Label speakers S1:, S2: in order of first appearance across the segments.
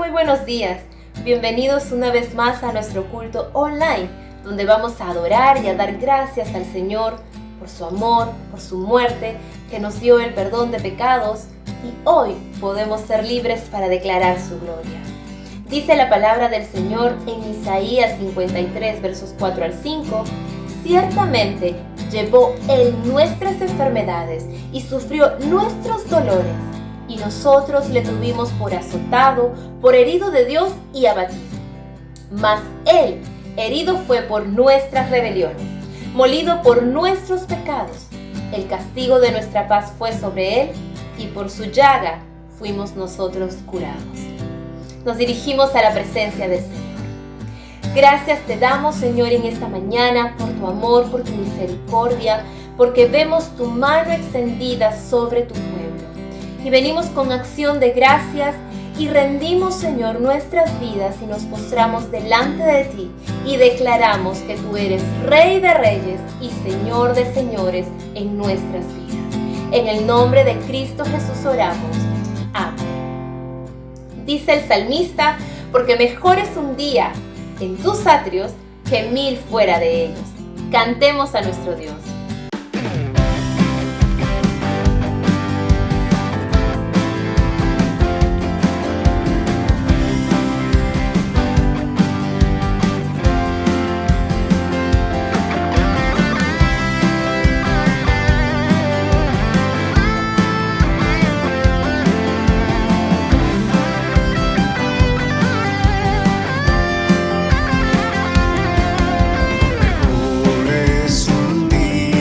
S1: Muy buenos días, bienvenidos una vez más a nuestro culto online, donde vamos a adorar y a dar gracias al Señor por su amor, por su muerte, que nos dio el perdón de pecados y hoy podemos ser libres para declarar su gloria. Dice la palabra del Señor en Isaías 53, versos 4 al 5, ciertamente llevó Él nuestras enfermedades y sufrió nuestros dolores, y nosotros le tuvimos por azotado, por herido de Dios y abatido. Mas Él herido fue por nuestras rebeliones, molido por nuestros pecados. El castigo de nuestra paz fue sobre Él, y por su llaga fuimos nosotros curados. Nos dirigimos a la presencia del Señor. Gracias te damos, Señor, en esta mañana por tu amor, por tu misericordia, porque vemos tu mano extendida sobre tu pueblo. Y venimos con acción de gracias y rendimos, Señor, nuestras vidas y nos postramos delante de ti y declaramos que tú eres Rey de Reyes y Señor de Señores en nuestras vidas. En el nombre de Cristo Jesús oramos. Amén. Dice el salmista, porque mejor es un día en tus atrios que 1000 fuera de ellos. Cantemos a nuestro Dios.
S2: Mejor es un día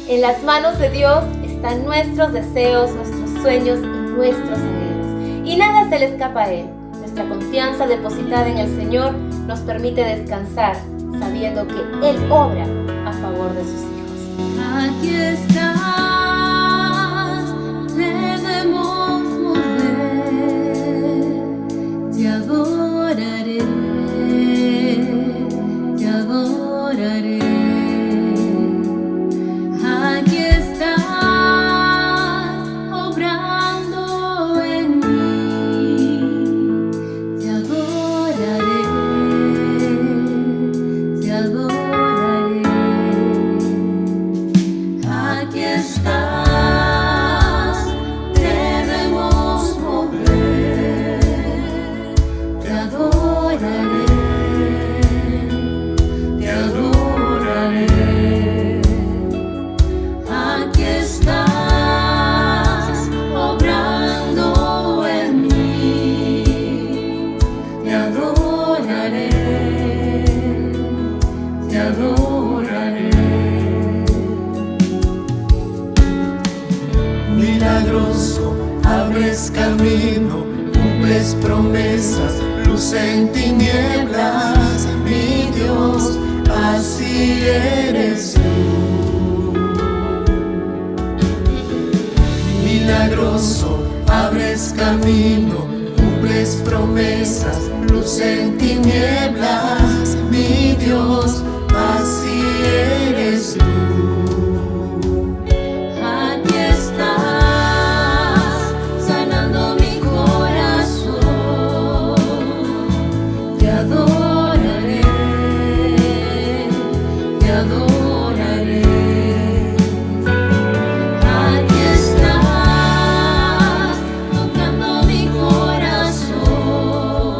S1: En las manos de Dios están nuestros deseos, nuestros sueños y nuestros anhelos. Y nada se le escapa a Él. Nuestra confianza depositada en el Señor nos permite descansar, sabiendo que Él obra a favor de sus hijos.
S2: Aquí estás, debemos mover, te adoraré, te adoraré. Aquí estás, obrando en mí, te adoraré, te adoraré. Aquí estás, debemos mover, te adoraré, te adoraré. Aquí estás, obrando en mí, te adoraré, te adoraré.
S3: Milagroso, abres camino, cumples promesas, luz en tinieblas, mi Dios, así eres tú. Milagroso, abres camino, cumples promesas, luz en tinieblas, mi Dios, así eres tú.
S2: Aquí estás, sanando mi corazón, te adoraré, te adoraré. Aquí estás, tocando mi corazón,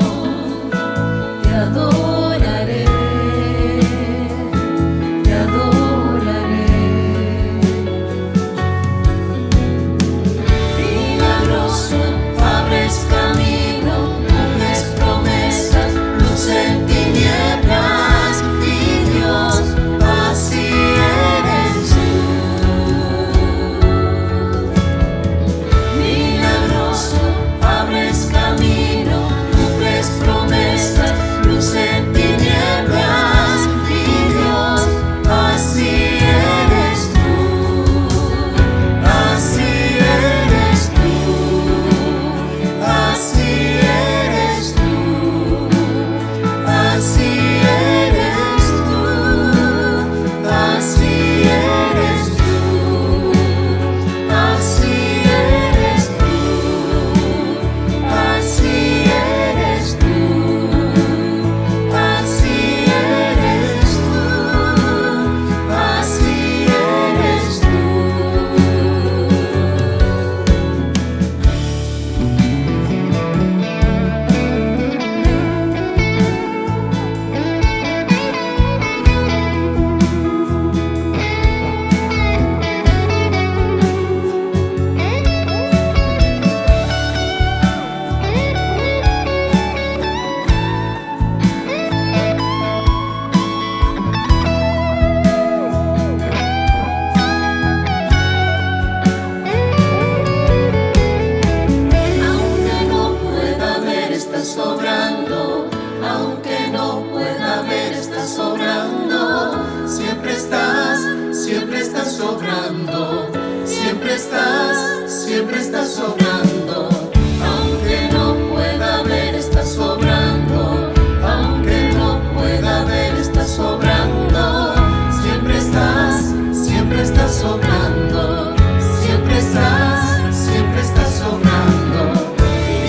S2: te adoraré, te adoraré. Milagroso, abres camino, cumples promesas, luz en tinieblas, mi Dios, así eres tú. Milagroso, abres camino, cumples promesas, luz en tinieblas, mi Dios, así eres tú. Así eres tú, así eres tú, así eres tú, así eres tú, así eres tú, así eres tú, así eres tú, así eres tú. Aunque no pueda ver, estás sobrando. Aunque no pueda ver, estás sobrando.
S3: Siempre estás sobrando, siempre estás sobrando.
S2: Aunque no pueda ver, estás sobrando.
S3: Aunque no pueda ver, estás sobrando. Siempre estás sobrando, siempre estás sobrando.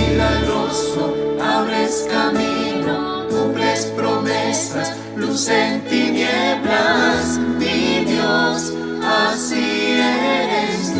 S3: Milagroso, abres camino, cumples promesas, luz en tinieblas, mi Dios, así eres tú.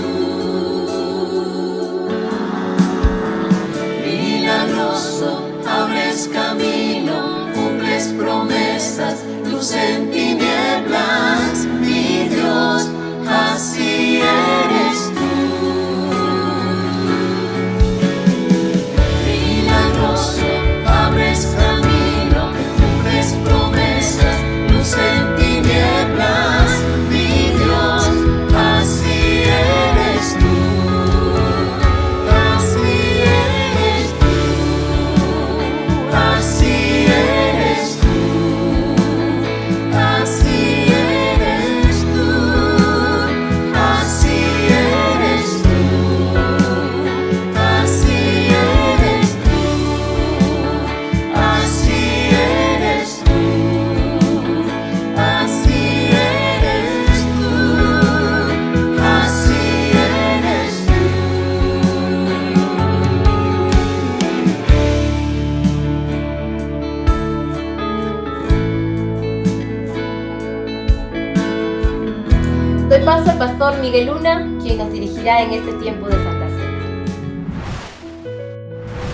S1: Doy paso al pastor Miguel Luna, quien nos dirigirá en este tiempo de Santa Cena.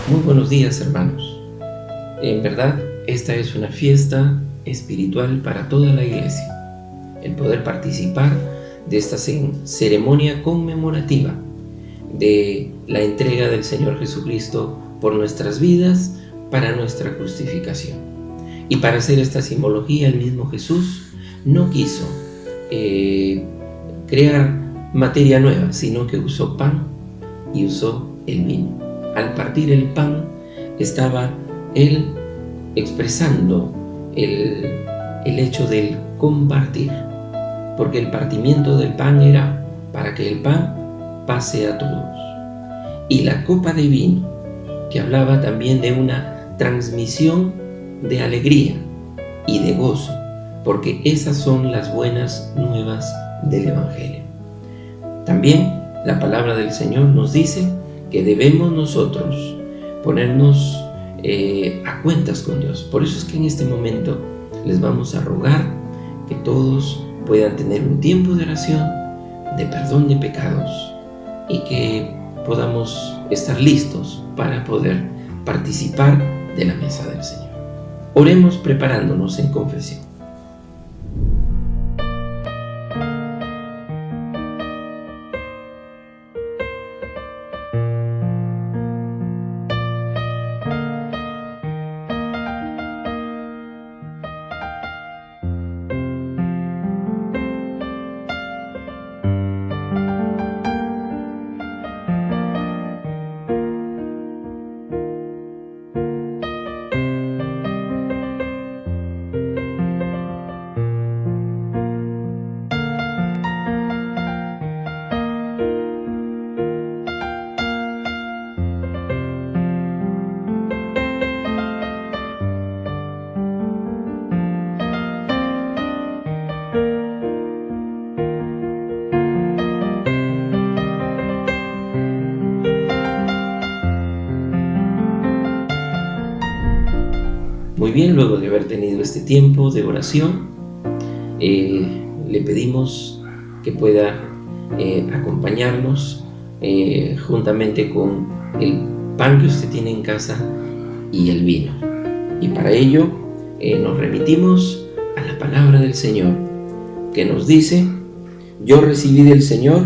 S4: Muy buenos días, hermanos. En verdad, esta es una fiesta espiritual para toda la iglesia. El poder participar de esta ceremonia conmemorativa de la entrega del Señor Jesucristo por nuestras vidas para nuestra justificación. Y para hacer esta simbología, el mismo Jesús no quiso crear materia nueva, sino que usó pan y usó el vino. Al partir el pan, estaba él expresando el hecho del compartir, porque el partimiento del pan era para que el pan pase a todos. Y la copa de vino, que hablaba también de una transmisión de alegría y de gozo, porque esas son las buenas nuevas del Evangelio. También la palabra del Señor nos dice que debemos nosotros ponernos a cuentas con Dios. Por eso es que en este momento les vamos a rogar que todos puedan tener un tiempo de oración, de perdón de pecados, y que podamos estar listos para poder participar de la mesa del Señor. Oremos preparándonos en confesión. Muy bien, luego de haber tenido este tiempo de oración, le pedimos que pueda acompañarnos juntamente con el pan que usted tiene en casa y el vino. Y para ello nos remitimos a la palabra del Señor, que nos dice: yo recibí del Señor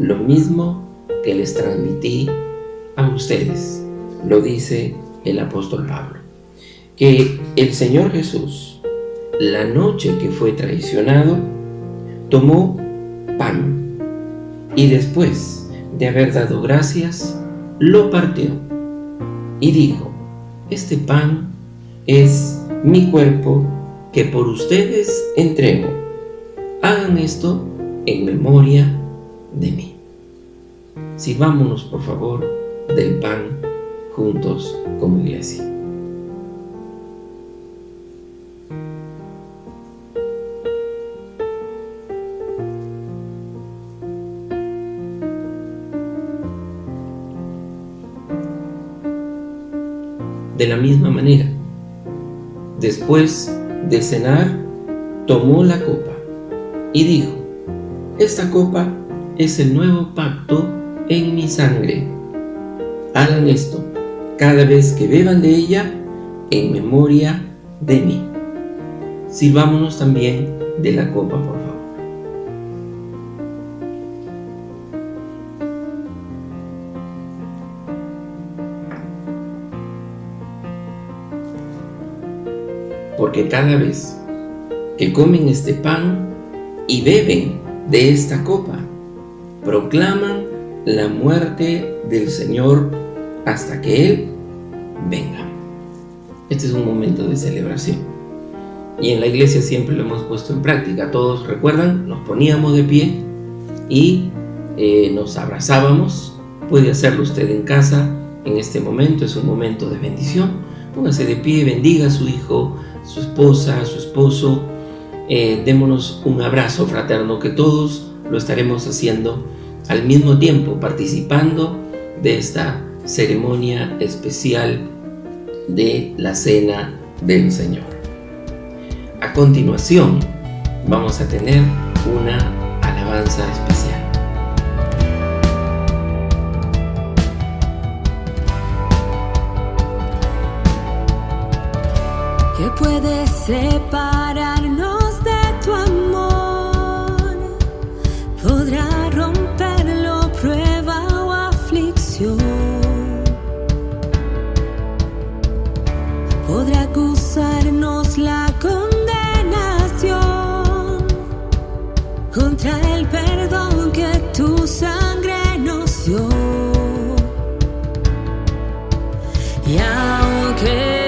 S4: lo mismo que les transmití a ustedes. Lo dice el apóstol Pablo. Que el Señor Jesús, la noche que fue traicionado, tomó pan y después de haber dado gracias, lo partió y dijo: este pan es mi cuerpo que por ustedes entrego. Hagan esto en memoria de mí. Sirvámonos, por favor, del pan juntos como iglesia. De la misma manera, después de cenar, tomó la copa y dijo: esta copa es el nuevo pacto en mi sangre. Hagan esto cada vez que beban de ella en memoria de mí. Sirvámonos también de la copa, por favor. Porque cada vez que comen este pan y beben de esta copa, proclaman la muerte del Señor hasta que Él venga. Este es un momento de celebración. Y en la iglesia siempre lo hemos puesto en práctica. Todos recuerdan, nos poníamos de pie y nos abrazábamos. Puede hacerlo usted en casa en este momento, es un momento de bendición. Póngase de pie, bendiga a su hijo, su esposa, su esposo. Démonos un abrazo fraterno, que todos lo estaremos haciendo al mismo tiempo, participando de esta ceremonia especial de la Cena del Señor. A continuación, vamos a tener una alabanza. alabanza especial.
S5: ¿Qué puede separarnos de tu amor? ¿Podrá romperlo prueba o aflicción? ¿Podrá acusarnos la condenación contra el perdón que tu sangre nos dio? Y aunque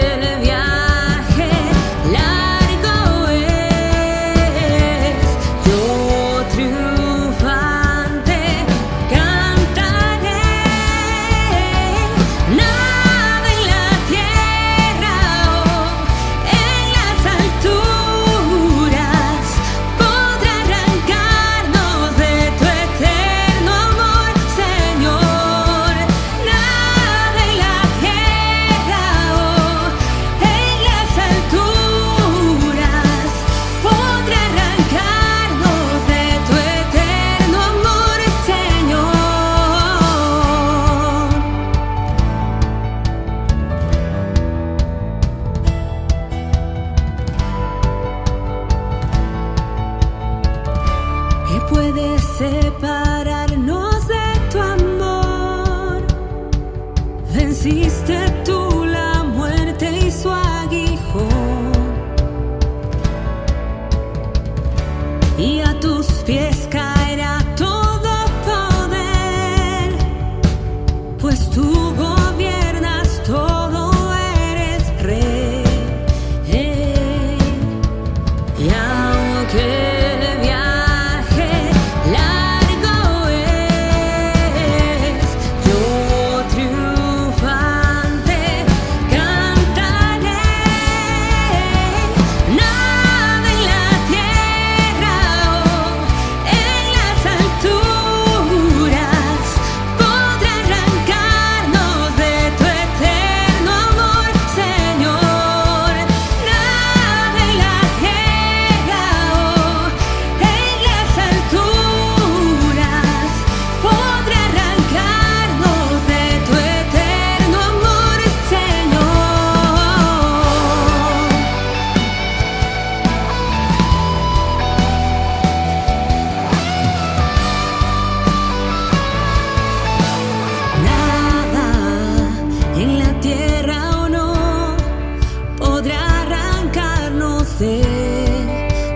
S5: separarnos de tu amor. Venciste tú la muerte y su aguijón, y a tus pies caerá todo poder, pues tú gobiernas todo, eres rey. Y aunque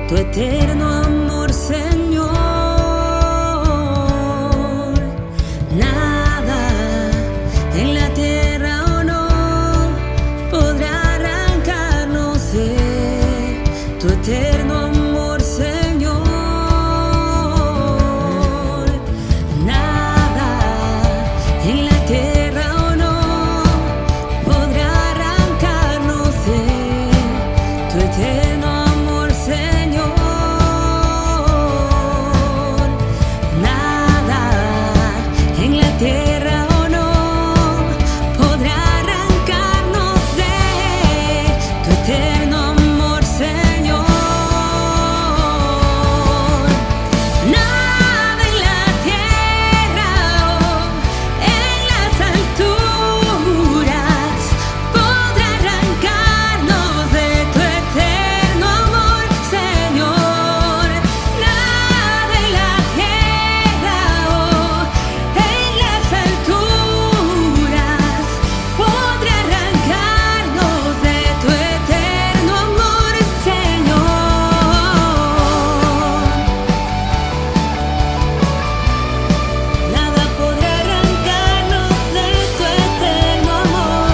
S5: tu eterno amor, Señor. Nada en la tierra o no podrá arrancarnos de tu eterno amor, Señor. Nada en la tierra o no podrá arrancarnos de tu eterno amor, Señor. Nada en la tierra o no podrá arrancarnos de tu eterno amor, Señor. Nada en la tierra o en las alturas podrá arrancarnos de tu eterno amor, Señor. Nada en la tierra o en las alturas podrá arrancarnos de tu eterno amor, Señor. Nada podrá arrancarnos de tu eterno amor.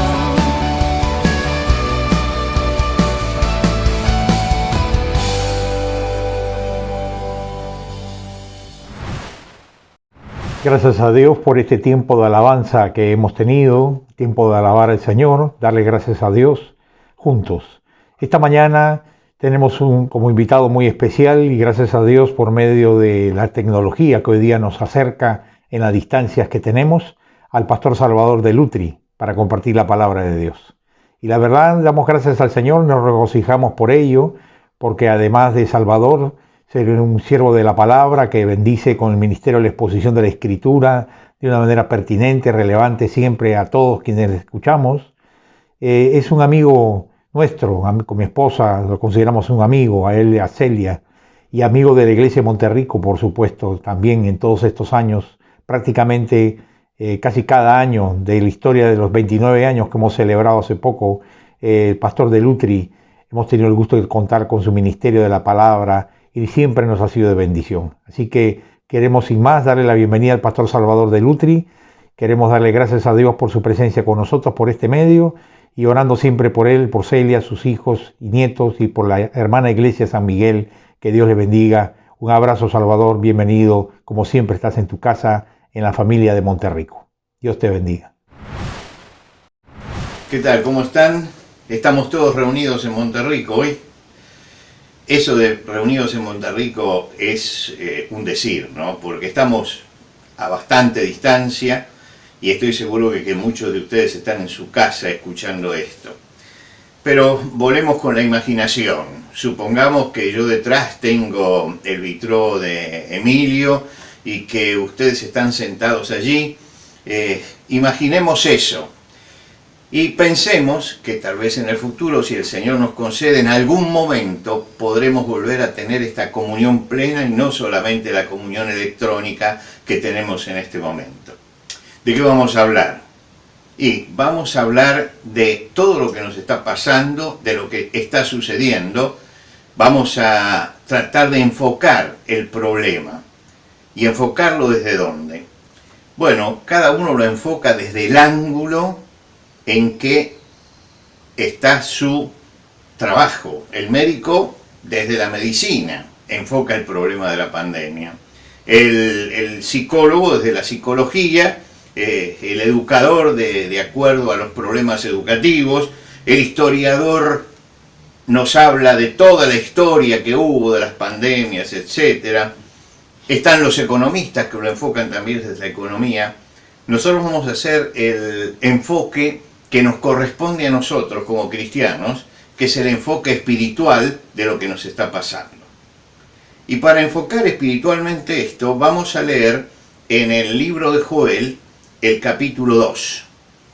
S6: Gracias a Dios por este tiempo de alabanza que hemos tenido, tiempo de alabar al Señor, darle gracias a Dios juntos. Esta mañana tenemos como invitado muy especial, y gracias a Dios por medio de la tecnología que hoy día nos acerca en las distancias que tenemos, al pastor Salvador de Lutri para compartir la palabra de Dios. Y la verdad, damos gracias al Señor, nos regocijamos por ello, porque además de Salvador, ser un siervo de la palabra que bendice con el ministerio de la exposición de la Escritura de una manera pertinente, relevante siempre a todos quienes le escuchamos. Es un amigo nuestro, con mi esposa lo consideramos un amigo, a él, a Celia, y amigo de la iglesia de Monterrico, por supuesto, también en todos estos años, prácticamente casi cada año de la historia de los 29 años que hemos celebrado hace poco, el pastor de Lutri, hemos tenido el gusto de contar con su ministerio de la palabra y siempre nos ha sido de bendición. Así que queremos sin más darle la bienvenida al pastor Salvador de Lutri, queremos darle gracias a Dios por su presencia con nosotros por este medio y orando siempre por él, por Celia, sus hijos y nietos y por la hermana iglesia San Miguel, que Dios le bendiga. Un abrazo, Salvador, bienvenido, como siempre estás en tu casa, en la familia de Monterrico. Dios te bendiga.
S7: ¿Qué tal? ¿Cómo están? Estamos todos reunidos en Monterrico hoy. Eso de reunidos en Monterrico es un decir, ¿no? Porque estamos a bastante distancia y estoy seguro que muchos de ustedes están en su casa escuchando esto. Pero volvemos con la imaginación. Supongamos que yo detrás tengo el vitró de Emilio y que ustedes están sentados allí. Imaginemos eso. Y pensemos que tal vez en el futuro, si el Señor nos concede, en algún momento podremos volver a tener esta comunión plena y no solamente la comunión electrónica que tenemos en este momento. ¿De qué vamos a hablar? Y vamos a hablar de todo lo que nos está pasando, de lo que está sucediendo. Vamos a tratar de enfocar el problema. ¿Y enfocarlo desde dónde? Bueno, cada uno lo enfoca desde el ángulo en que está su trabajo. El médico, desde la medicina, enfoca el problema de la pandemia. El psicólogo, desde la psicología, el educador, de acuerdo a los problemas educativos. El historiador nos habla de toda la historia que hubo de las pandemias, etc. Están los economistas que lo enfocan también desde la economía. Nosotros vamos a hacer el enfoque que nos corresponde a nosotros como cristianos, que es el enfoque espiritual de lo que nos está pasando. Y para enfocar espiritualmente esto, vamos a leer en el libro de Joel el capítulo 2.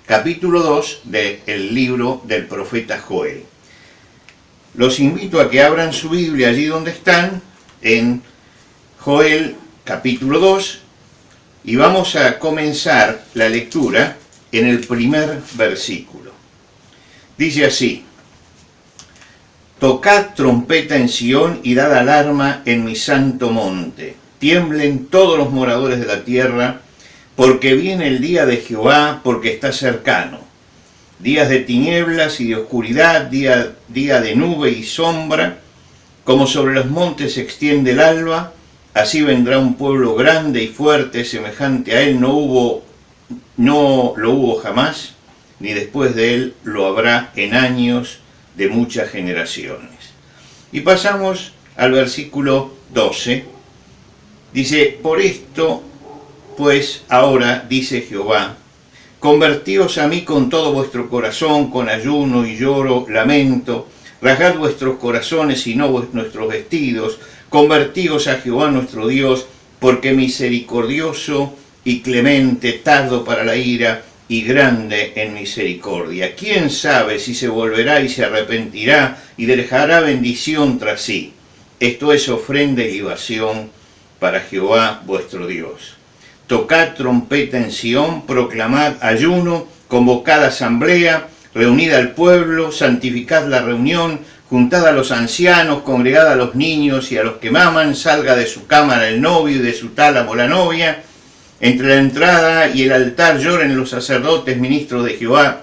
S7: Capítulo 2 del libro del profeta Joel. Los invito a que abran su Biblia allí donde están, en Joel capítulo 2, y vamos a comenzar la lectura en el primer versículo. Dice así: Tocad trompeta en Sión y dad alarma en mi santo monte. Tiemblen todos los moradores de la tierra, porque viene el día de Jehová, porque está cercano. Días de tinieblas y de oscuridad, día de nube y sombra, como sobre los montes se extiende el alba, así vendrá un pueblo grande y fuerte, semejante a él no lo hubo jamás, ni después de él lo habrá en años de muchas generaciones. Y pasamos al versículo 12. Dice: Por esto, pues ahora, dice Jehová, convertíos a mí con todo vuestro corazón, con ayuno y lloro, lamento, rasgad vuestros corazones y no nuestros vestidos, convertíos a Jehová nuestro Dios, porque misericordioso y clemente, tardo para la ira y grande en misericordia. ¿Quién sabe si se volverá y se arrepentirá y dejará bendición tras sí? Esto es ofrenda y libación para Jehová vuestro Dios. Tocad trompeta en Sión, proclamad ayuno, convocad asamblea, reunid al pueblo, santificad la reunión, juntad a los ancianos, congregad a los niños y a los que maman, salga de su cámara el novio y de su tálamo la novia. Entre la entrada y el altar lloren los sacerdotes, ministros de Jehová,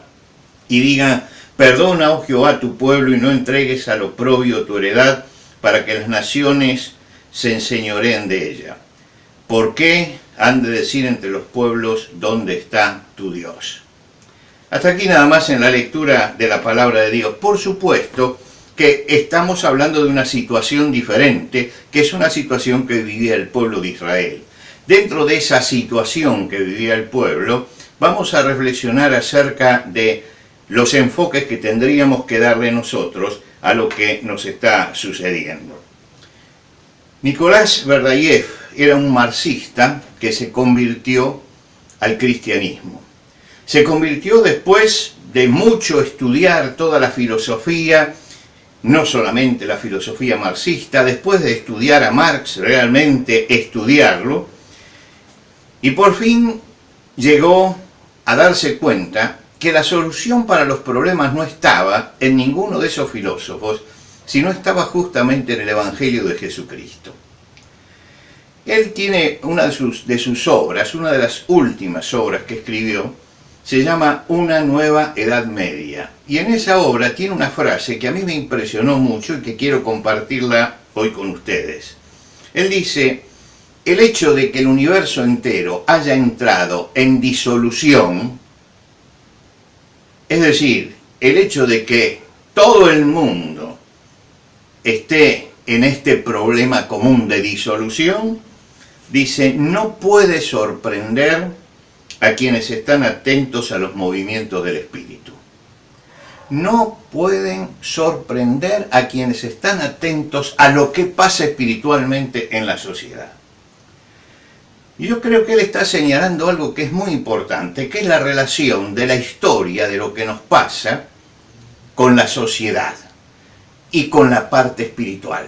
S7: y digan: perdona, oh Jehová, tu pueblo, y no entregues al oprobio tu heredad, para que las naciones se enseñoreen de ella. ¿Por qué han de decir entre los pueblos: ¿dónde está tu Dios? Hasta aquí nada más en la lectura de la palabra de Dios. Por supuesto que estamos hablando de una situación diferente, que es una situación que vivía el pueblo de Israel. Dentro de esa situación que vivía el pueblo, vamos a reflexionar acerca de los enfoques que tendríamos que darle nosotros a lo que nos está sucediendo. Nicolás Berdyaev era un marxista que se convirtió al cristianismo. Se convirtió después de mucho estudiar toda la filosofía, no solamente la filosofía marxista, después de estudiar a Marx, realmente estudiarlo, y por fin llegó a darse cuenta que la solución para los problemas no estaba en ninguno de esos filósofos, sino estaba justamente en el Evangelio de Jesucristo. Él tiene una de sus obras, una de las últimas obras que escribió, se llama Una nueva Edad Media. Y en esa obra tiene una frase que a mí me impresionó mucho y que quiero compartirla hoy con ustedes. Él dice: el hecho de que el universo entero haya entrado en disolución, es decir, el hecho de que todo el mundo esté en este problema común de disolución, dice, no puede sorprender a quienes están atentos a los movimientos del espíritu. No pueden sorprender a quienes están atentos a lo que pasa espiritualmente en la sociedad. Y yo creo que él está señalando algo que es muy importante, que es la relación de la historia de lo que nos pasa con la sociedad y con la parte espiritual.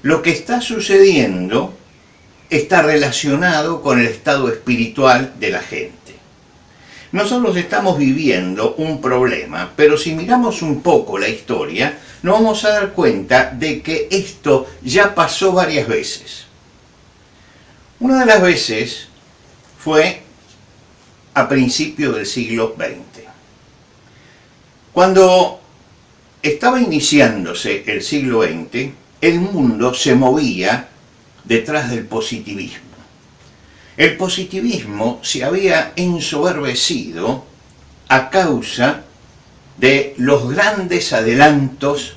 S7: Lo que está sucediendo está relacionado con el estado espiritual de la gente. Nosotros estamos viviendo un problema, pero si miramos un poco la historia, nos vamos a dar cuenta de que esto ya pasó varias veces. Una de las veces fue a principios del siglo XX. Cuando estaba iniciándose el siglo XX, el mundo se movía detrás del positivismo. El positivismo se había ensoberbecido a causa de los grandes adelantos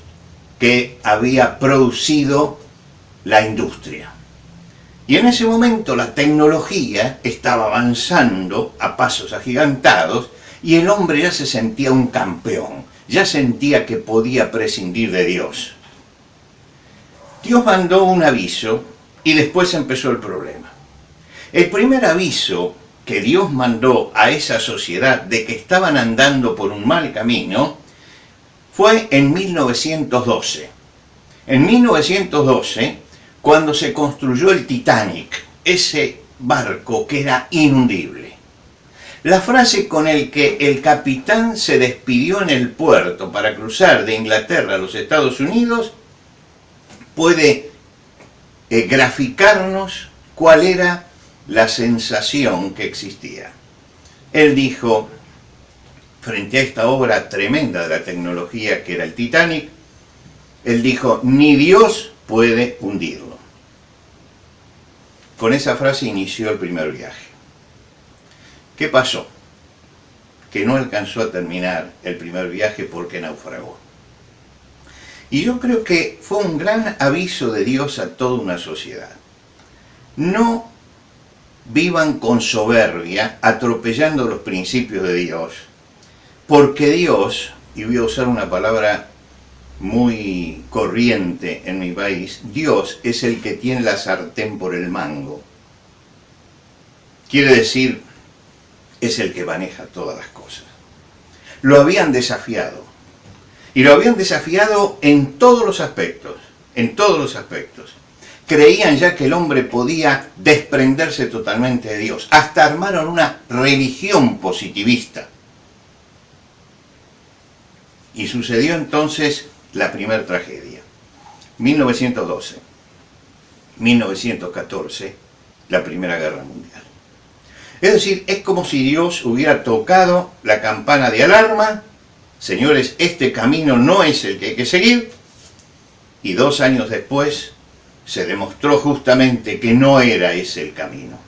S7: que había producido la industria. Y en ese momento la tecnología estaba avanzando a pasos agigantados y el hombre ya se sentía un campeón, ya sentía que podía prescindir de Dios. Dios mandó un aviso y después empezó el problema. El primer aviso que Dios mandó a esa sociedad de que estaban andando por un mal camino fue en 1912. En 1912, cuando se construyó el Titanic, ese barco que era inundible. La frase con la que el capitán se despidió en el puerto para cruzar de Inglaterra a los Estados Unidos puede graficarnos cuál era la sensación que existía. Él dijo, frente a esta obra tremenda de la tecnología que era el Titanic, él dijo, ni Dios puede hundirlo. Con esa frase inició el primer viaje. ¿Qué pasó? Que no alcanzó a terminar el primer viaje porque naufragó. Y yo creo que fue un gran aviso de Dios a toda una sociedad. No vivan con soberbia, atropellando los principios de Dios, porque Dios, y voy a usar una palabra muy corriente en mi país, Dios es el que tiene la sartén por el mango. Quiere decir, es el que maneja todas las cosas. Lo habían desafiado. Y lo habían desafiado en todos los aspectos. En todos los aspectos. Creían ya que el hombre podía desprenderse totalmente de Dios. Hasta armaron una religión positivista. Y sucedió entonces la primera tragedia. 1912. 1914, la Primera Guerra Mundial. Es decir, es como si Dios hubiera tocado la campana de alarma. Señores, este camino no es el que hay que seguir. Y 2 años después se demostró justamente que no era ese el camino.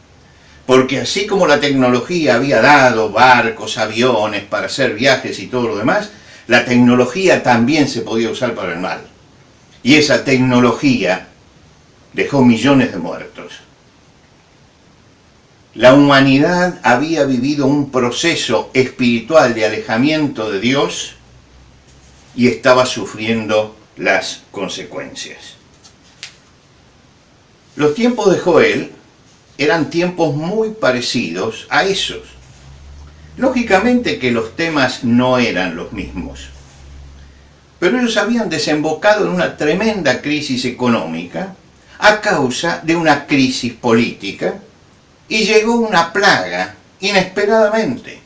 S7: Porque así como la tecnología había dado barcos, aviones para hacer viajes y todo lo demás, la tecnología también se podía usar para el mal. Y esa tecnología dejó millones de muertos. La humanidad había vivido un proceso espiritual de alejamiento de Dios y estaba sufriendo las consecuencias. Los tiempos de Joel eran tiempos muy parecidos a esos. Lógicamente que los temas no eran los mismos, pero ellos habían desembocado en una tremenda crisis económica a causa de una crisis política, y llegó una plaga inesperadamente,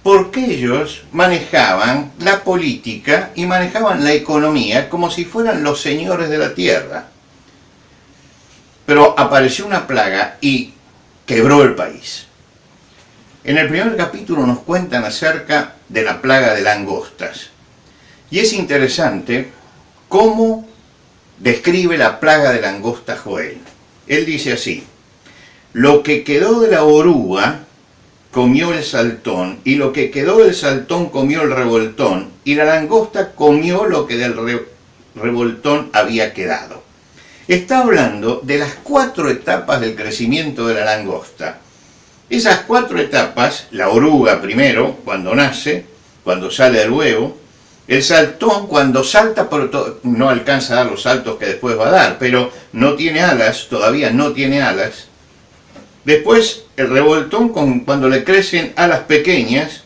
S7: porque ellos manejaban la política y manejaban la economía como si fueran los señores de la tierra. Pero apareció una plaga y quebró el país. En el primer capítulo nos cuentan acerca de la plaga de langostas. Y es interesante cómo describe la plaga de langostas Joel. Él dice así: lo que quedó de la oruga comió el saltón, y lo que quedó del saltón comió el revoltón, y la langosta comió lo que del revoltón había quedado. Está hablando de las 4 etapas del crecimiento de la langosta. Esas 4 etapas: la oruga primero, cuando nace, cuando sale del huevo; el saltón, cuando salta, pero no alcanza a dar los saltos que después va a dar, pero no tiene alas, todavía no tiene alas. Después el revoltón, cuando le crecen alas pequeñas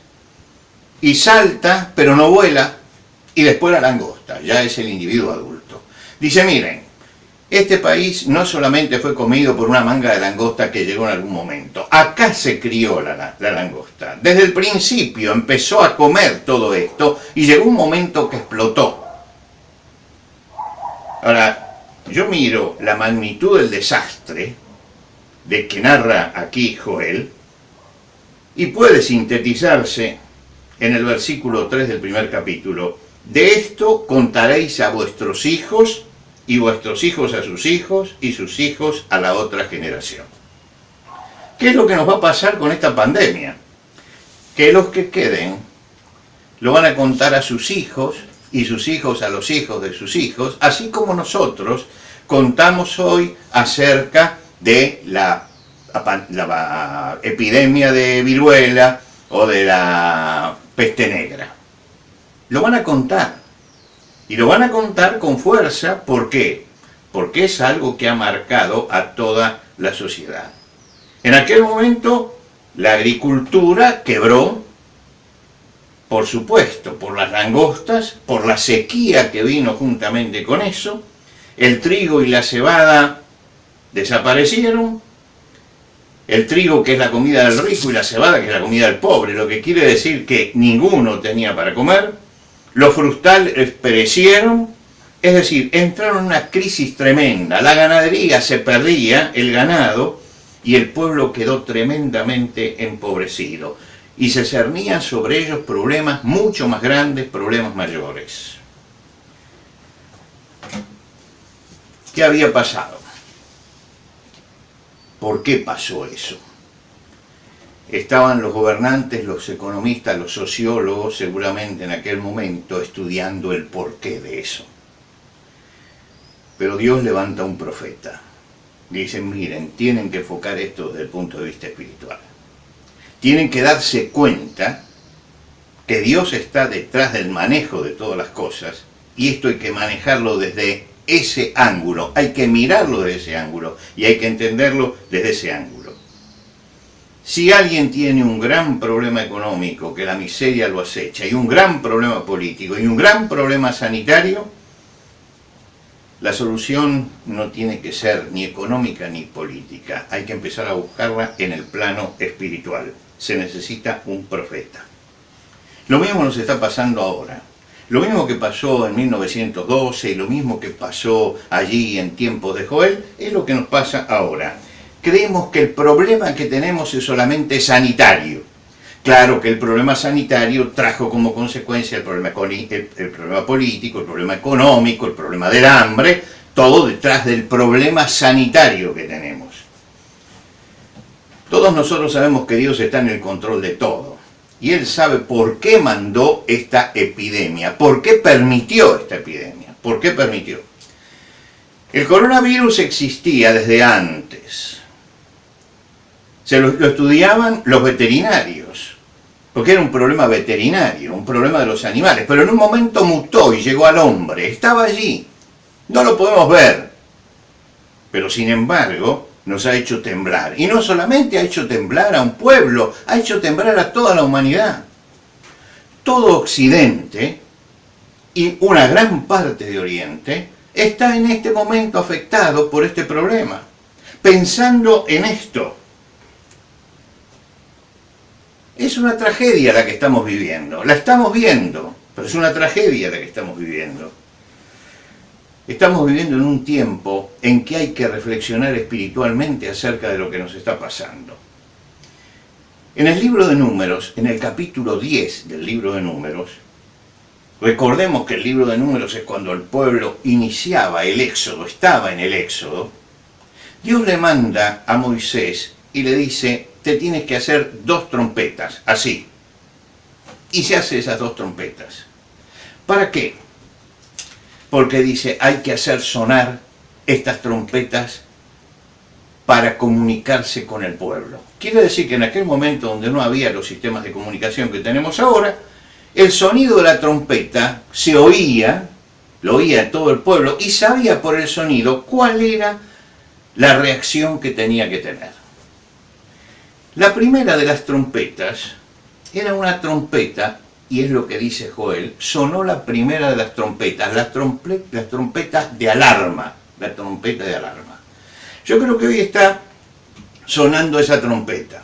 S7: y salta, pero no vuela. Y después la langosta, ya es el individuo adulto. Dice, miren, este país no solamente fue comido por una manga de langosta que llegó en algún momento. Acá se crió la langosta. Desde el principio empezó a comer todo esto y llegó un momento que explotó. Ahora, yo miro la magnitud del desastre de que narra aquí Joel, y puede sintetizarse en el versículo 3 del primer capítulo: de esto contaréis a vuestros hijos, y vuestros hijos a sus hijos, y sus hijos a la otra generación. ¿Qué es lo que nos va a pasar con esta pandemia? Que los que queden lo van a contar a sus hijos, y sus hijos a los hijos de sus hijos, así como nosotros contamos hoy acerca de la epidemia de viruela o de la peste negra. Lo van a contar, y lo van a contar con fuerza. ¿Por qué? Porque es algo que ha marcado a toda la sociedad. En aquel momento la agricultura quebró, por supuesto, por las langostas, por la sequía que vino juntamente con eso. El trigo y la cebada desaparecieron. El trigo, que es la comida del rico, y la cebada, que es la comida del pobre, lo que quiere decir que ninguno tenía para comer. Los frutales perecieron, es decir, entraron en una crisis tremenda. La ganadería se perdía, el ganado, y el pueblo quedó tremendamente empobrecido. Y se cernían sobre ellos problemas mucho más grandes, problemas mayores. ¿Qué había pasado? ¿Por qué pasó eso? Estaban los gobernantes, los economistas, los sociólogos, seguramente en aquel momento, estudiando el porqué de eso. Pero Dios levanta un profeta. Dicen, miren, tienen que enfocar esto desde el punto de vista espiritual. Tienen que darse cuenta que Dios está detrás del manejo de todas las cosas, y esto hay que manejarlo desde ese ángulo, hay que mirarlo desde ese ángulo, y hay que entenderlo desde ese ángulo. Si alguien tiene un gran problema económico, que la miseria lo acecha, y un gran problema político, y un gran problema sanitario, la solución no tiene que ser ni económica ni política, hay que empezar a buscarla en el plano espiritual. Se necesita un profeta. Lo mismo nos está pasando ahora. Lo mismo que pasó en 1912 y lo mismo que pasó allí en tiempos de Joel, es lo que nos pasa ahora. Creemos que el problema que tenemos es solamente sanitario. Claro que el problema sanitario trajo como consecuencia el problema político, el problema económico, el problema del hambre, todo detrás del problema sanitario que tenemos. Todos nosotros sabemos que Dios está en el control de todo. Y Él sabe por qué mandó esta epidemia, por qué permitió esta epidemia, por qué permitió. El coronavirus existía desde antes. Se lo estudiaban los veterinarios, porque era un problema veterinario, un problema de los animales, pero en un momento mutó y llegó al hombre, estaba allí, no lo podemos ver, pero sin embargo nos ha hecho temblar. Y no solamente ha hecho temblar a un pueblo, ha hecho temblar a toda la humanidad. Todo Occidente y una gran parte de Oriente está en este momento afectado por este problema. Pensando en esto, es una tragedia la que estamos viviendo. La estamos viendo, pero es una tragedia la que estamos viviendo. Estamos viviendo en un tiempo en que hay que reflexionar espiritualmente acerca de lo que nos está pasando. En el libro de Números, en el capítulo 10 del libro de Números, recordemos que el libro de Números es cuando el pueblo iniciaba el éxodo, estaba en el éxodo. Dios le manda a Moisés y le dice: te tienes que hacer 2 trompetas, así. Y se hace esas 2 trompetas. ¿Para qué? Porque dice, hay que hacer sonar estas trompetas para comunicarse con el pueblo. Quiere decir que en aquel momento donde no había los sistemas de comunicación que tenemos ahora, el sonido de la trompeta se oía, lo oía todo el pueblo, y sabía por el sonido cuál era la reacción que tenía que tener. La primera de las trompetas era una trompeta, y es lo que dice Joel, sonó la primera de las trompetas, las trompetas de alarma, la trompeta de alarma. Yo creo que hoy está sonando esa trompeta,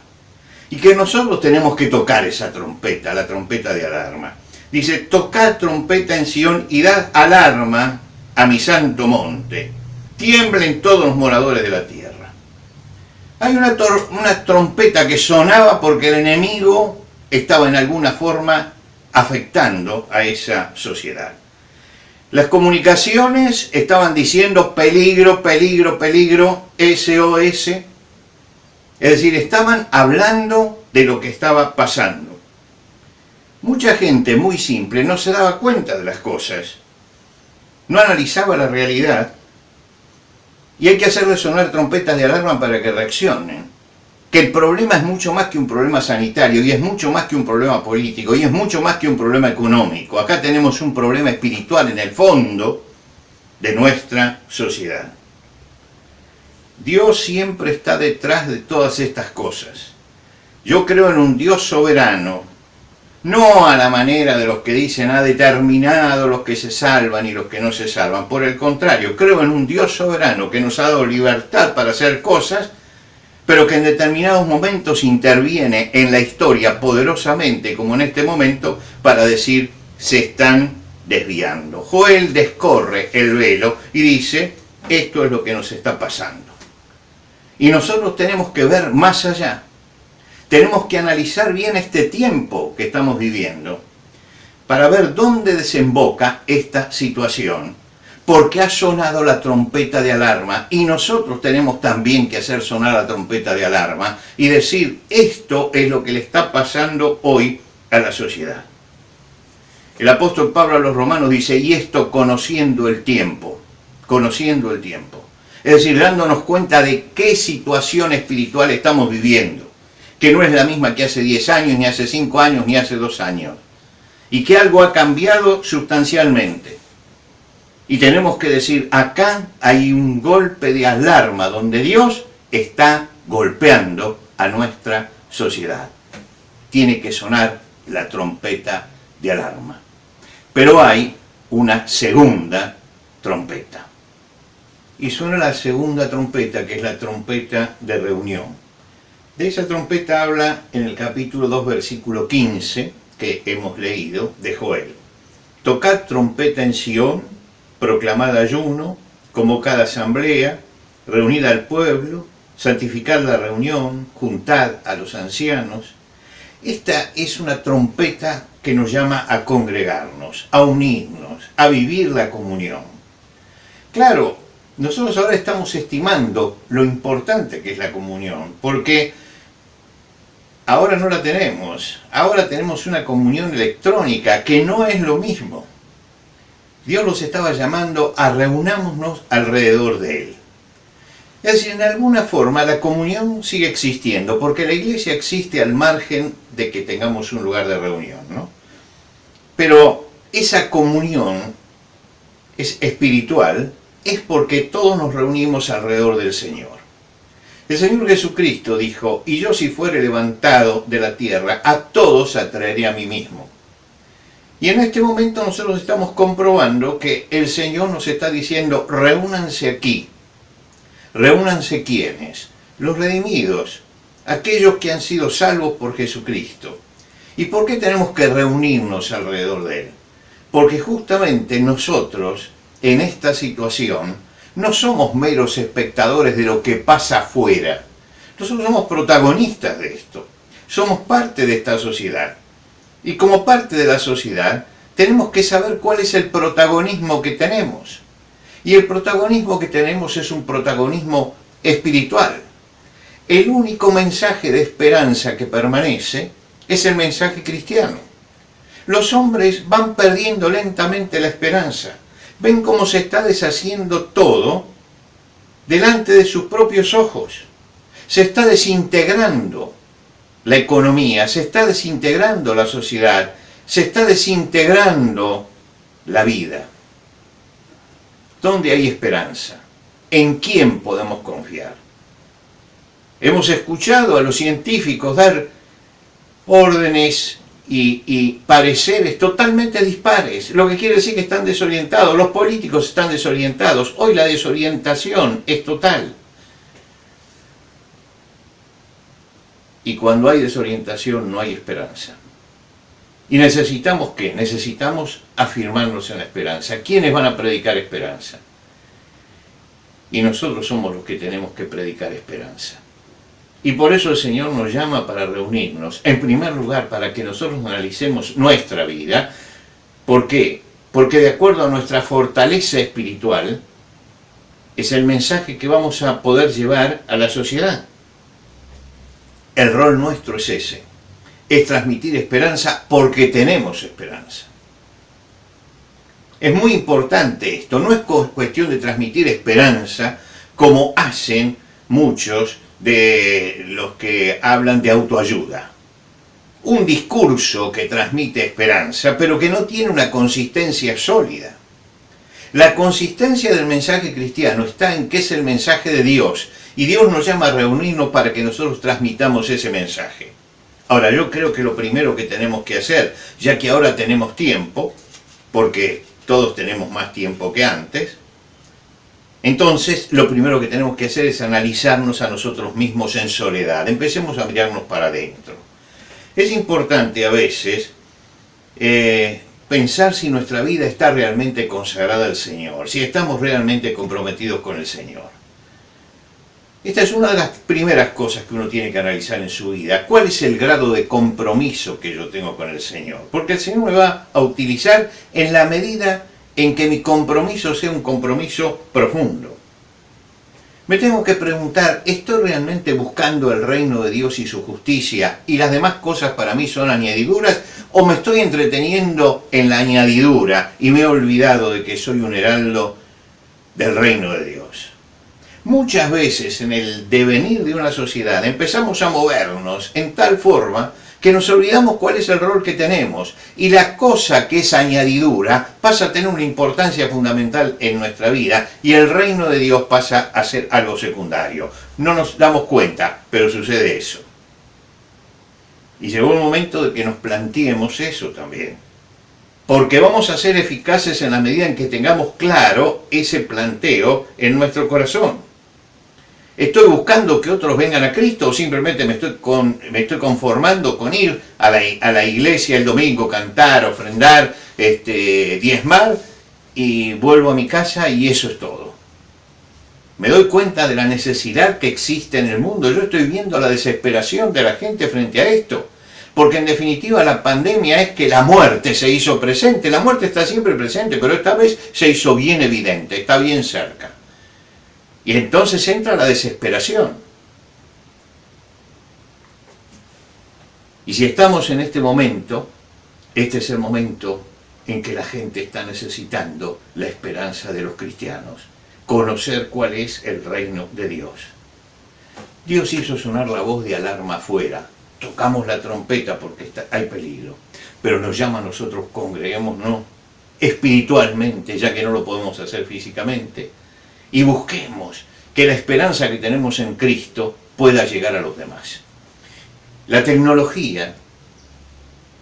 S7: y que nosotros tenemos que tocar esa trompeta, la trompeta de alarma. Dice: tocad trompeta en Sión y dad alarma a mi santo monte, tiemblen todos los moradores de la tierra. Hay una trompeta que sonaba porque el enemigo estaba en alguna forma afectando a esa sociedad. Las comunicaciones estaban diciendo peligro, peligro, peligro, SOS. Es decir, estaban hablando de lo que estaba pasando. Mucha gente muy simple no se daba cuenta de las cosas, no analizaba la realidad, y hay que hacerle sonar trompetas de alarma para que reaccionen. Que el problema es mucho más que un problema sanitario, y es mucho más que un problema político, y es mucho más que un problema económico. Acá tenemos un problema espiritual en el fondo de nuestra sociedad. Dios siempre está detrás de todas estas cosas. Yo creo en un Dios soberano, no a la manera de los que dicen ha determinado los que se salvan y los que no se salvan. Por el contrario, creo en un Dios soberano que nos ha dado libertad para hacer cosas, pero que en determinados momentos interviene en la historia poderosamente, como en este momento, para decir, se están desviando. Joel descorre el velo y dice, esto es lo que nos está pasando. Y nosotros tenemos que ver más allá. Tenemos que analizar bien este tiempo que estamos viviendo para ver dónde desemboca esta situación, porque ha sonado la trompeta de alarma y nosotros tenemos también que hacer sonar la trompeta de alarma y decir, esto es lo que le está pasando hoy a la sociedad. El apóstol Pablo a los romanos dice, y esto conociendo el tiempo, es decir, dándonos cuenta de qué situación espiritual estamos viviendo, que no es la misma que hace 10 años, ni hace 5 años, ni hace 2 años, y que algo ha cambiado sustancialmente. Y tenemos que decir, acá hay un golpe de alarma donde Dios está golpeando a nuestra sociedad. Tiene que sonar la trompeta de alarma. Pero hay una segunda trompeta. Y suena la segunda trompeta, que es la trompeta de reunión. De esa trompeta habla en el capítulo 2, versículo 15, que hemos leído, de Joel. Tocad trompeta en Sión, proclamad ayuno, convocad asamblea, reunid al pueblo, santificad la reunión, juntad a los ancianos. Esta es una trompeta que nos llama a congregarnos, a unirnos, a vivir la comunión. Claro, nosotros ahora estamos estimando lo importante que es la comunión, porque ahora no la tenemos, ahora tenemos una comunión electrónica que no es lo mismo. Dios los estaba llamando a reunámonos alrededor de Él. Es decir, en alguna forma la comunión sigue existiendo, porque la iglesia existe al margen de que tengamos un lugar de reunión, ¿no? Pero esa comunión es espiritual, es porque todos nos reunimos alrededor del Señor. El Señor Jesucristo dijo, y yo si fuere levantado de la tierra, a todos atraeré a mí mismo. Y en este momento nosotros estamos comprobando que el Señor nos está diciendo, reúnanse aquí. Reúnanse ¿quiénes? Los redimidos, aquellos que han sido salvos por Jesucristo. ¿Y por qué tenemos que reunirnos alrededor de Él? Porque justamente nosotros, en esta situación, no somos meros espectadores de lo que pasa afuera. Nosotros somos protagonistas de esto. Somos parte de esta sociedad. Y como parte de la sociedad, tenemos que saber cuál es el protagonismo que tenemos. Y el protagonismo que tenemos es un protagonismo espiritual. El único mensaje de esperanza que permanece es el mensaje cristiano. Los hombres van perdiendo lentamente la esperanza. Ven cómo se está deshaciendo todo delante de sus propios ojos. Se está desintegrando la economía, se está desintegrando la sociedad, se está desintegrando la vida. ¿Dónde hay esperanza? ¿En quién podemos confiar? Hemos escuchado a los científicos dar órdenes y pareceres totalmente dispares, lo que quiere decir que están desorientados. Los políticos están desorientados. Hoy la desorientación es total. Y cuando hay desorientación no hay esperanza. ¿Y necesitamos qué? Necesitamos afirmarnos en la esperanza. ¿Quiénes van a predicar esperanza? Y nosotros somos los que tenemos que predicar esperanza. Y por eso el Señor nos llama para reunirnos, en primer lugar, para que nosotros analicemos nuestra vida. ¿Por qué? Porque de acuerdo a nuestra fortaleza espiritual, es el mensaje que vamos a poder llevar a la sociedad. El rol nuestro es ese, es transmitir esperanza porque tenemos esperanza. Es muy importante esto, no es cuestión de transmitir esperanza como hacen muchos de los que hablan de autoayuda. Un discurso que transmite esperanza, pero que no tiene una consistencia sólida. La consistencia del mensaje cristiano está en que es el mensaje de Dios, y Dios nos llama a reunirnos para que nosotros transmitamos ese mensaje. Ahora, yo creo que lo primero que tenemos que hacer, ya que ahora tenemos tiempo, porque todos tenemos más tiempo que antes, entonces lo primero que tenemos que hacer es analizarnos a nosotros mismos en soledad. Empecemos a mirarnos para adentro. Es importante a veces pensar si nuestra vida está realmente consagrada al Señor, si estamos realmente comprometidos con el Señor. Esta es una de las primeras cosas que uno tiene que analizar en su vida. ¿Cuál es el grado de compromiso que yo tengo con el Señor? Porque el Señor me va a utilizar en la medida en que mi compromiso sea un compromiso profundo. Me tengo que preguntar, ¿estoy realmente buscando el reino de Dios y su justicia y las demás cosas para mí son añadiduras? ¿O me estoy entreteniendo en la añadidura y me he olvidado de que soy un heraldo del reino de Dios? Muchas veces en el devenir de una sociedad empezamos a movernos en tal forma que nos olvidamos cuál es el rol que tenemos, y la cosa que es añadidura pasa a tener una importancia fundamental en nuestra vida, y el reino de Dios pasa a ser algo secundario. No nos damos cuenta, pero sucede eso. Y llegó el momento de que nos planteemos eso también, porque vamos a ser eficaces en la medida en que tengamos claro ese planteo en nuestro corazón. ¿Estoy buscando que otros vengan a Cristo o simplemente me estoy conformando con ir a la iglesia el domingo, cantar, ofrendar, diezmar y vuelvo a mi casa y eso es todo? Me doy cuenta de la necesidad que existe en el mundo. Yo estoy viendo la desesperación de la gente frente a esto. Porque en definitiva la pandemia es que la muerte se hizo presente. La muerte está siempre presente, pero esta vez se hizo bien evidente, está bien cerca. Y entonces entra la desesperación. Y si estamos en este momento, este es el momento en que la gente está necesitando la esperanza de los cristianos, conocer cuál es el reino de Dios. Dios hizo sonar la voz de alarma afuera, tocamos la trompeta porque hay peligro, pero nos llama a nosotros, congreguémonos espiritualmente, ya que no lo podemos hacer físicamente, y busquemos que la esperanza que tenemos en Cristo pueda llegar a los demás. La tecnología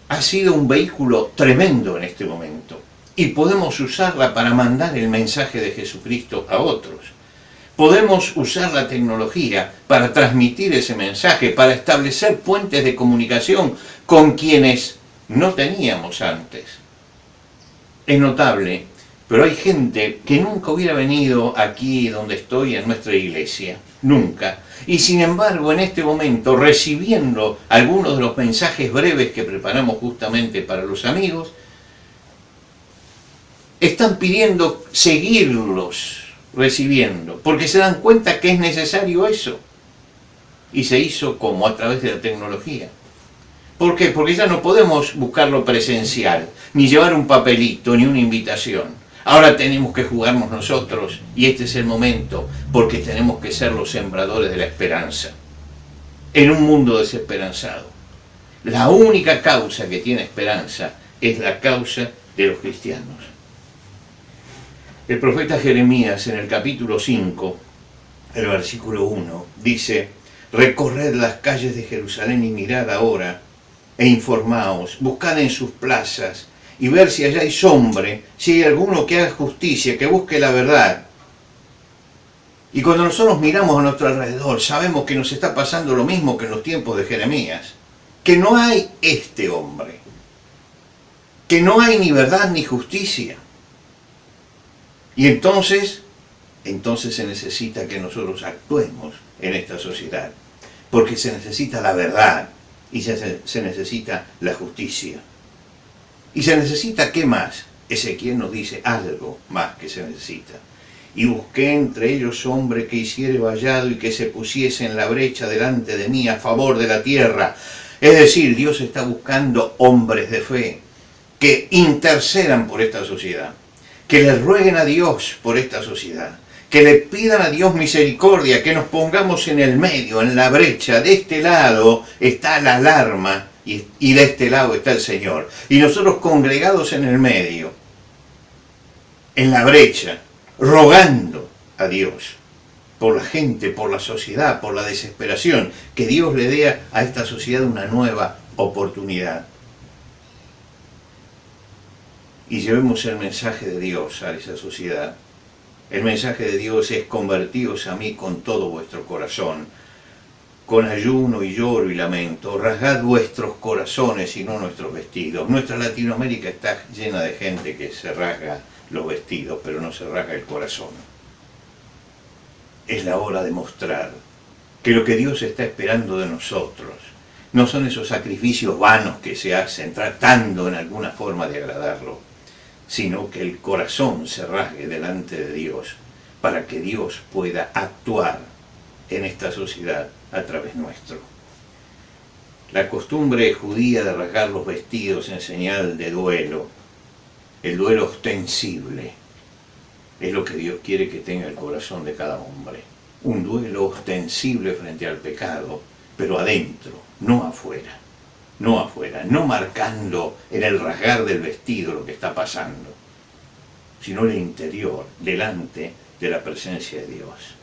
S7: ha sido un vehículo tremendo en este momento y podemos usarla para mandar el mensaje de Jesucristo a otros. Podemos usar la tecnología para transmitir ese mensaje, para establecer puentes de comunicación con quienes no teníamos antes. Es notable, pero hay gente que nunca hubiera venido aquí donde estoy, en nuestra iglesia, nunca. Y sin embargo, en este momento, recibiendo algunos de los mensajes breves que preparamos justamente para los amigos, están pidiendo seguirlos recibiendo, porque se dan cuenta que es necesario eso. Y se hizo como a través de la tecnología. ¿Por qué? Porque ya no podemos buscarlo presencial, ni llevar un papelito, ni una invitación. Ahora tenemos que jugarnos nosotros, y este es el momento, porque tenemos que ser los sembradores de la esperanza. En un mundo desesperanzado, la única causa que tiene esperanza es la causa de los cristianos. El profeta Jeremías, en el capítulo 5, el versículo 1, dice: recorred las calles de Jerusalén y mirad ahora, e informaos, buscad en sus plazas, y ver si allá hay hombre, si hay alguno que haga justicia, que busque la verdad. Y cuando nosotros miramos a nuestro alrededor, sabemos que nos está pasando lo mismo que en los tiempos de Jeremías, que no hay este hombre, que no hay ni verdad ni justicia. Y entonces se necesita que nosotros actuemos en esta sociedad, porque se necesita la verdad y se necesita la justicia. Y se necesita, ¿qué más? Ezequiel nos dice algo más que se necesita. Y busqué entre ellos hombre que hiciere vallado y que se pusiese en la brecha delante de mí a favor de la tierra. Es decir, Dios está buscando hombres de fe que intercedan por esta sociedad, que le rueguen a Dios por esta sociedad, que le pidan a Dios misericordia, que nos pongamos en el medio, en la brecha. De este lado está la alarma y de este lado está el Señor. Y nosotros congregados en el medio, en la brecha, rogando a Dios por la gente, por la sociedad, por la desesperación, que Dios le dé a esta sociedad una nueva oportunidad. Y llevemos el mensaje de Dios a esa sociedad. El mensaje de Dios es: convertíos a mí con todo vuestro corazón, con ayuno y lloro y lamento, rasgad vuestros corazones y no nuestros vestidos. Nuestra Latinoamérica está llena de gente que se rasga los vestidos, pero no se rasga el corazón. Es la hora de mostrar que lo que Dios está esperando de nosotros no son esos sacrificios vanos que se hacen tratando en alguna forma de agradarlo, sino que el corazón se rasgue delante de Dios para que Dios pueda actuar en esta sociedad a través nuestro. La costumbre judía de rasgar los vestidos en señal de duelo, el duelo ostensible, es lo que Dios quiere que tenga el corazón de cada hombre. Un duelo ostensible frente al pecado, pero adentro, no afuera. No afuera, no marcando en el rasgar del vestido lo que está pasando, sino en el interior, delante de la presencia de Dios.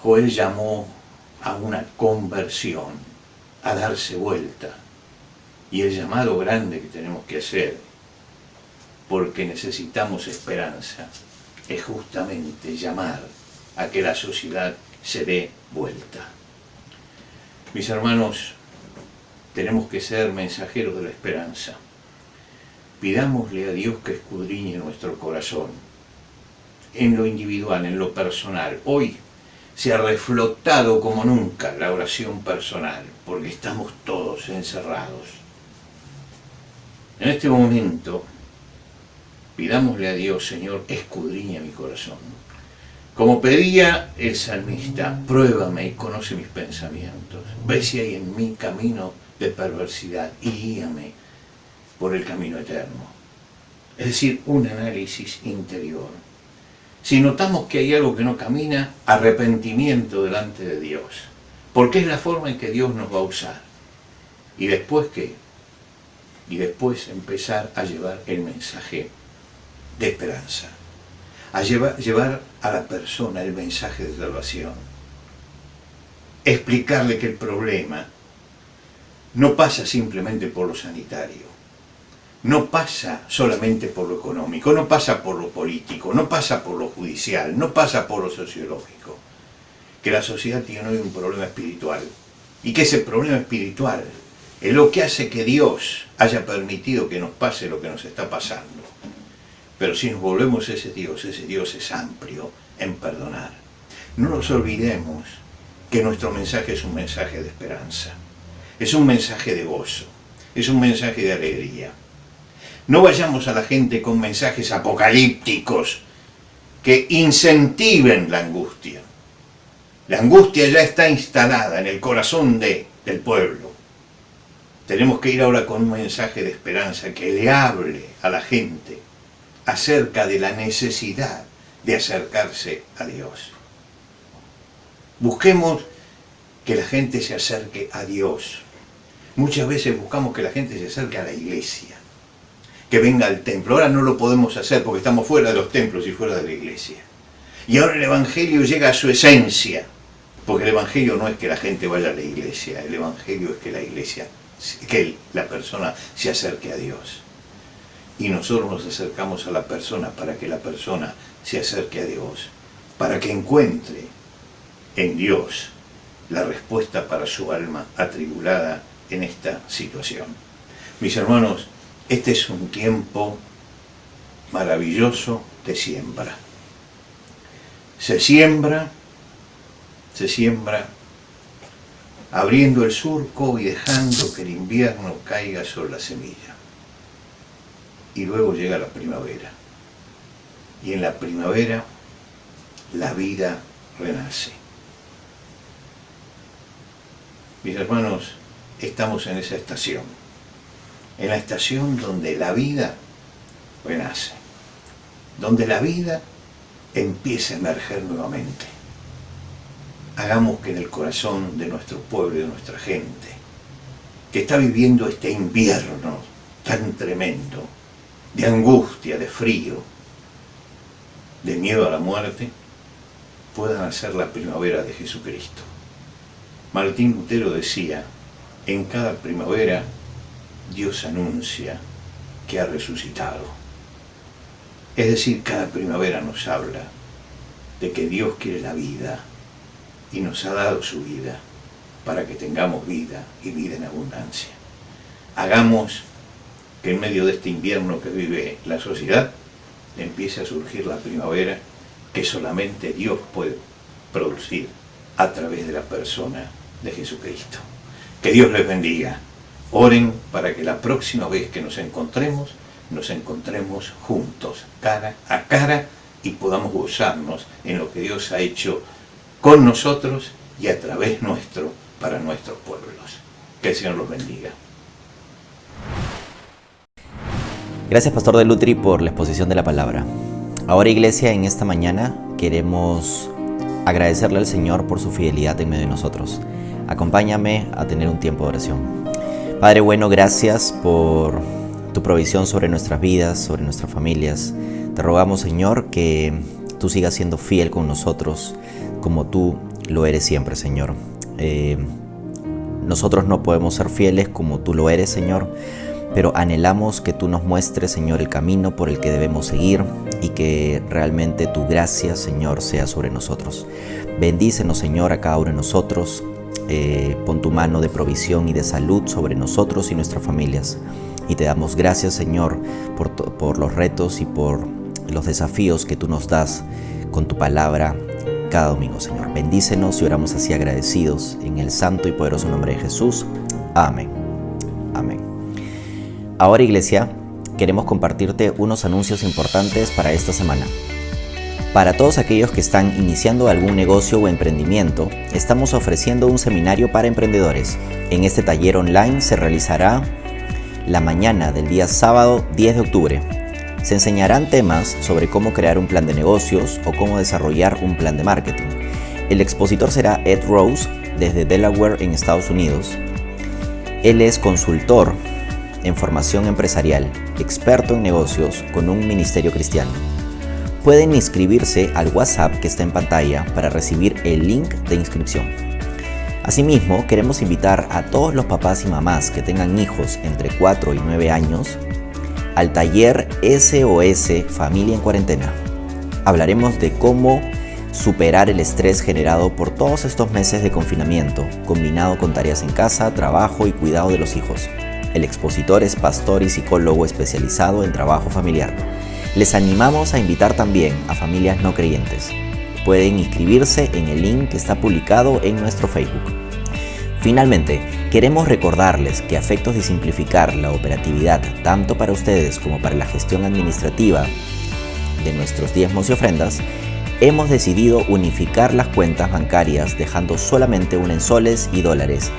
S7: Joel llamó a una conversión, a darse vuelta, y el llamado grande que tenemos que hacer, porque necesitamos esperanza, es justamente llamar a que la sociedad se dé vuelta. Mis hermanos, tenemos que ser mensajeros de la esperanza. Pidámosle a Dios que escudriñe nuestro corazón, en lo individual, en lo personal. Hoy se ha reflotado como nunca la oración personal, porque estamos todos encerrados. En este momento, pidámosle a Dios: Señor, escudriña mi corazón. Como pedía el salmista: pruébame y conoce mis pensamientos. Ve si hay en mí camino de perversidad y guíame por el camino eterno. Es decir, un análisis interior. Si notamos que hay algo que no camina, arrepentimiento delante de Dios, porque es la forma en que Dios nos va a usar. ¿Y después qué? Y después empezar a llevar el mensaje de esperanza. a llevar a la persona el mensaje de salvación. Explicarle que el problema no pasa simplemente por lo sanitario, no pasa solamente por lo económico, no pasa por lo político, no pasa por lo judicial, no pasa por lo sociológico. Que la sociedad tiene hoy un problema espiritual y que ese problema espiritual es lo que hace que Dios haya permitido que nos pase lo que nos está pasando. Pero si nos volvemos a ese Dios es amplio en perdonar. No nos olvidemos que nuestro mensaje es un mensaje de esperanza, es un mensaje de gozo, es un mensaje de alegría. No vayamos a la gente con mensajes apocalípticos que incentiven la angustia. La angustia ya está instalada en el corazón del pueblo. Tenemos que ir ahora con un mensaje de esperanza que le hable a la gente acerca de la necesidad de acercarse a Dios. Busquemos que la gente se acerque a Dios. Muchas veces buscamos que la gente se acerque a la iglesia, que venga al templo. Ahora no lo podemos hacer porque estamos fuera de los templos y fuera de la iglesia. Y ahora el Evangelio llega a su esencia, porque el Evangelio no es que la gente vaya a la iglesia, el Evangelio es que la persona se acerque a Dios. Y nosotros nos acercamos a la persona para que la persona se acerque a Dios, para que encuentre en Dios la respuesta para su alma atribulada en esta situación. Mis hermanos, este es un tiempo maravilloso de siembra. Se siembra abriendo el surco y dejando que el invierno caiga sobre la semilla. Y luego llega la primavera. Y en la primavera la vida renace. Mis hermanos, estamos en esa estación. En la estación donde la vida renace. Donde la vida empieza a emerger nuevamente. Hagamos que en el corazón de nuestro pueblo y de nuestra gente, que está viviendo este invierno tan tremendo, de angustia, de frío, de miedo a la muerte, puedan hacer la primavera de Jesucristo. Martín Lutero decía, en cada primavera Dios anuncia que ha resucitado. Es decir, cada primavera nos habla de que Dios quiere la vida y nos ha dado su vida para que tengamos vida y vida en abundancia. Hagamos que en medio de este invierno que vive la sociedad empiece a surgir la primavera que solamente Dios puede producir a través de la persona de Jesucristo. Que Dios les bendiga. Oren para que la próxima vez que nos encontremos juntos, cara a cara, y podamos gozarnos en lo que Dios ha hecho con nosotros y a través nuestro para nuestros pueblos. Que el Señor los bendiga.
S8: Gracias, Pastor De Lutri, por la exposición de la palabra. Ahora, Iglesia, en esta mañana queremos agradecerle al Señor por su fidelidad en medio de nosotros. Acompáñame a tener un tiempo de oración. Padre bueno, gracias por tu provisión sobre nuestras vidas, sobre nuestras familias. Te rogamos, Señor, que tú sigas siendo fiel con nosotros como tú lo eres siempre, Señor. Nosotros no podemos ser fieles como tú lo eres, Señor, pero anhelamos que tú nos muestres, Señor, el camino por el que debemos seguir y que realmente tu gracia, Señor, sea sobre nosotros. Bendícenos, Señor, a cada uno de nosotros. Pon tu mano de provisión y de salud sobre nosotros y nuestras familias. Y te damos gracias, Señor, por los retos y por los desafíos que tú nos das con tu palabra cada domingo, Señor. Bendícenos y oramos así agradecidos en el santo y poderoso nombre de Jesús. Amén. Amén. Ahora, Iglesia, queremos compartirte unos anuncios importantes para esta semana. Para todos aquellos que están iniciando algún negocio o emprendimiento, estamos ofreciendo un seminario para emprendedores. En este taller online se realizará la mañana del día sábado 10 de octubre. Se enseñarán temas sobre cómo crear un plan de negocios o cómo desarrollar un plan de marketing. El expositor será Ed Rose, desde Delaware, en Estados Unidos. Él es consultor en formación empresarial, experto en negocios con un ministerio cristiano. pueden inscribirse al WhatsApp que está en pantalla para recibir el link de inscripción. Asimismo, queremos invitar a todos los papás y mamás que tengan hijos entre 4 y 9 años al taller SOS Familia en Cuarentena. Hablaremos de cómo superar el estrés generado por todos estos meses de confinamiento, combinado con tareas en casa, trabajo y cuidado de los hijos. El expositor es pastor y psicólogo especializado en trabajo familiar. Les animamos a invitar también a familias no creyentes. Pueden inscribirse en el link que está publicado en nuestro Facebook. Finalmente, queremos recordarles que a efectos de simplificar la operatividad tanto para ustedes como para la gestión administrativa de nuestros diezmos y ofrendas, hemos decidido unificar las cuentas bancarias dejando solamente una en soles y dólares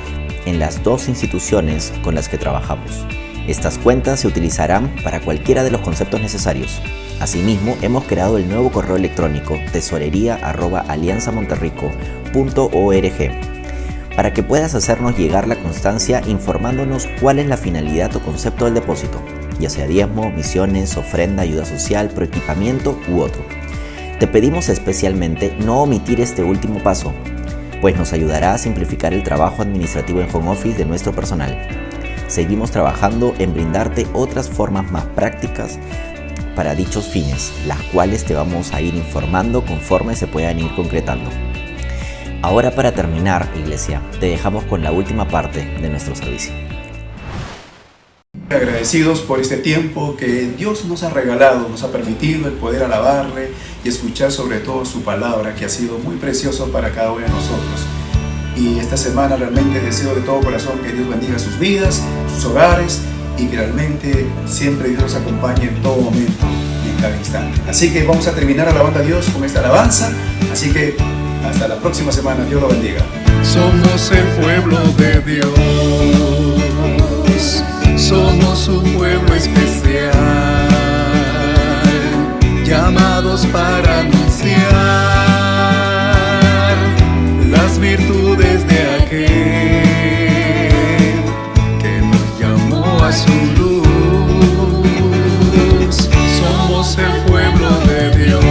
S8: en las dos instituciones con las que trabajamos. Estas cuentas se utilizarán para cualquiera de los conceptos necesarios. Asimismo, hemos creado el nuevo correo electrónico tesorería@alianzamonterrico.org para que puedas hacernos llegar la constancia informándonos cuál es la finalidad o concepto del depósito, ya sea diezmo, misiones, ofrenda, ayuda social, proequipamiento u otro. Te pedimos especialmente no omitir este último paso, pues nos ayudará a simplificar el trabajo administrativo en home office de nuestro personal. Seguimos trabajando en brindarte otras formas más prácticas para dichos fines, las cuales te vamos a ir informando conforme se puedan ir concretando. Ahora, para terminar, iglesia, te dejamos con la última parte de nuestro servicio.
S9: Agradecidos por este tiempo que Dios nos ha regalado, nos ha permitido el poder alabarle y escuchar sobre todo su palabra, que ha sido muy precioso para cada uno de nosotros. Y esta semana realmente deseo de todo corazón que Dios bendiga sus vidas, sus hogares, y que realmente siempre Dios los acompañe en todo momento y en cada instante. Así que vamos a terminar alabando a Dios con esta alabanza. Así que hasta la próxima semana. Dios lo bendiga.
S3: Somos el pueblo de Dios, somos un pueblo especial, llamados para anunciar las virtudes de aquel que nos llamó a su luz. Somos el pueblo de Dios,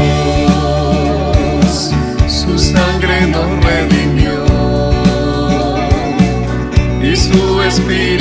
S3: su sangre nos redimió y su espíritu